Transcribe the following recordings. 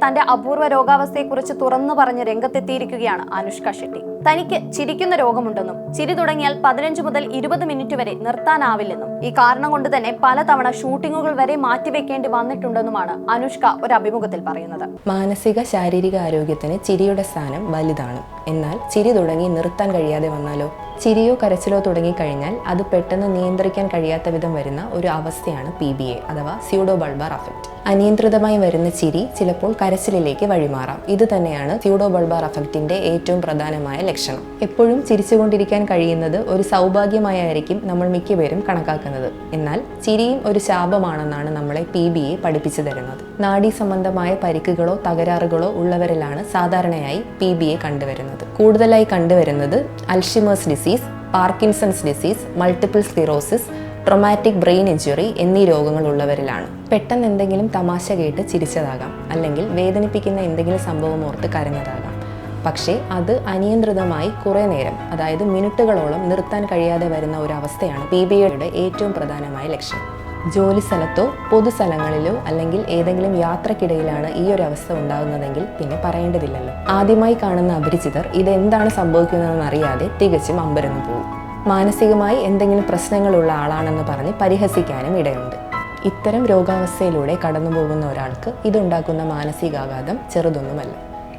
തന്റെ അപൂർവ രോഗാവസ്ഥയെക്കുറിച്ച് തുറന്നു പറഞ്ഞ് രംഗത്തെത്തിയിരിക്കുകയാണ് അനുഷ്ക ഷെട്ടി. തനിക്ക് ചിരിക്കുന്ന രോഗമുണ്ടെന്നും ചിരി തുടങ്ങിയാൽ 15 മുതൽ 20 മിനിറ്റ് വരെ നിർത്താനാവില്ലെന്നും ഈ കാരണം കൊണ്ട് തന്നെ പലതവണ ഷൂട്ടിങ്ങുകൾ വരെ മാറ്റിവെക്കേണ്ടി വന്നിട്ടുണ്ടെന്നുമാണ് അനുഷ്ക ഒരു അഭിമുഖത്തിൽ പറയുന്നത്. മാനസിക ശാരീരിക ആരോഗ്യത്തിന് ചിരിയുടെ സ്ഥാനം വലുതാണ്. എന്നാൽ ചിരി തുടങ്ങി നിർത്താൻ കഴിയാതെ വന്നാലോ? ചിരിയോ കരച്ചിലോ തുടങ്ങിക്കഴിഞ്ഞാൽ അത് പെട്ടെന്ന് നിയന്ത്രിക്കാൻ കഴിയാത്ത വിധം വരുന്ന ഒരു അവസ്ഥയാണ് PBA അഥവാ സ്യൂഡോ ബൾബാർ അഫക്റ്റ്. അനിയന്ത്രിതമായി വരുന്ന ചിരി ചിലപ്പോൾ കരച്ചിലിലേക്ക് വഴിമാറാം. ഇത് തന്നെയാണ് സ്യൂഡോ ബൾബാർ അഫക്റ്റിന്റെ ഏറ്റവും പ്രധാനമായ ലക്ഷണം. എപ്പോഴും ചിരിച്ചുകൊണ്ടിരിക്കാൻ കഴിയുന്നത് ഒരു സൗഭാഗ്യമായിരിക്കും നമ്മൾ മിക്കപേരും കണക്കാക്കുന്നത്. എന്നാൽ ചിരിയും ഒരു ശാപമാണെന്നാണ് നമ്മളെ PBA പഠിപ്പിച്ചു തരുന്നത്. നാഡീ സംബന്ധമായ പരിക്കുകളോ തകരാറുകളോ ഉള്ളവരിലാണ് സാധാരണയായി PBA കണ്ടുവരുന്നത്. കൂടുതലായി കണ്ടുവരുന്നത് Alzheimer's disease, Parkinson's disease, multiple sclerosis, traumatic brain injury എന്നീ രോഗങ്ങൾ ഉള്ളവരിലാണ്. പെട്ടെന്ന് എന്തെങ്കിലും തമാശ കേട്ട് ചിരിച്ചതാകാം, അല്ലെങ്കിൽ വേദനിപ്പിക്കുന്ന എന്തെങ്കിലും സംഭവം ഓർത്ത് കരഞ്ഞതാകാം. പക്ഷേ അത് അനിയന്ത്രിതമായി കുറേ നേരം, അതായത് മിനിറ്റുകളോളം നിർത്താൻ കഴിയാതെ വരുന്ന ഒരു അവസ്ഥയാണ് PBAയുടെ ഏറ്റവും പ്രധാനമായ ലക്ഷണം. ജോലി സ്ഥലത്തോ പൊതുസ്ഥലങ്ങളിലോ അല്ലെങ്കിൽ ഏതെങ്കിലും യാത്രക്കിടയിലാണ് ഈ ഒരു അവസ്ഥ ഉണ്ടാകുന്നതെങ്കിൽ പിന്നെ പറയേണ്ടതില്ലല്ലോ. ആദ്യമായി കാണുന്ന അപരിചിതർ ഇതെന്താണ് സംഭവിക്കുന്നതെന്ന് അറിയാതെ തികച്ചും അമ്പരന്ന് പോകും. മാനസികമായി എന്തെങ്കിലും പ്രശ്നങ്ങളുള്ള ആളാണെന്ന് പറഞ്ഞ് പരിഹസിക്കാനും ഇടയുണ്ട്. ഇത്തരം രോഗാവസ്ഥയിലൂടെ കടന്നു പോകുന്ന ഒരാൾക്ക് ഇതുണ്ടാക്കുന്ന മാനസികാഘാതം ചെറുതൊന്നുമല്ല.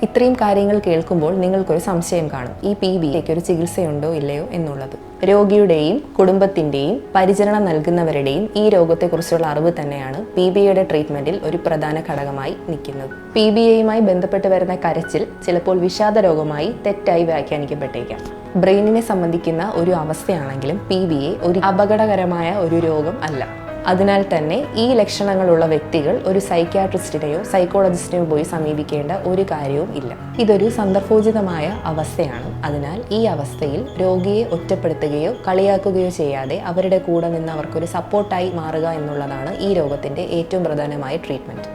ഇത്രയും കാര്യങ്ങൾ കേൾക്കുമ്പോൾ നിങ്ങൾക്കൊരു സംശയം കാണും, ഈ PBAക്ക് ഒരു ചികിത്സയുണ്ടോ ഇല്ലയോ എന്നുള്ളത്. രോഗിയുടെയും കുടുംബത്തിൻ്റെയും പരിചരണം നൽകുന്നവരുടെയും ഈ രോഗത്തെക്കുറിച്ചുള്ള അറിവ് തന്നെയാണ് PBAയുടെ ട്രീറ്റ്മെൻറ്റിൽ ഒരു പ്രധാന ഘടകമായി നിൽക്കുന്നത്. PBAയുമായി ബന്ധപ്പെട്ട് വരുന്ന കരച്ചിൽ ചിലപ്പോൾ വിഷാദ രോഗമായി തെറ്റായി വ്യാഖ്യാനിക്കപ്പെട്ടേക്കാം. ബ്രെയിനിനെ സംബന്ധിക്കുന്ന ഒരു അവസ്ഥയാണെങ്കിലും PBA ഒരു അപകടകരമായ ഒരു രോഗം അല്ല. അതിനാൽ തന്നെ ഈ ലക്ഷണങ്ങളുള്ള വ്യക്തികൾ ഒരു സൈക്യാട്രിസ്റ്റിനെയോ സൈക്കോളജിസ്റ്റിനെയോ പോയി സമീപിക്കേണ്ട ഒരു കാര്യവും ഇല്ല. ഇതൊരു സന്ദർഭോചിതമായ അവസ്ഥയാണ്. അതിനാൽ ഈ അവസ്ഥയിൽ രോഗിയെ ഒറ്റപ്പെടുത്തുകയോ കളിയാക്കുകയോ ചെയ്യാതെ അവരുടെ കൂടെ നിന്ന് അവർക്കൊരു സപ്പോർട്ടായി മാറുക എന്നുള്ളതാണ് ഈ രോഗത്തിൻ്റെ ഏറ്റവും പ്രധാനമായ ട്രീറ്റ്മെൻറ്റ്.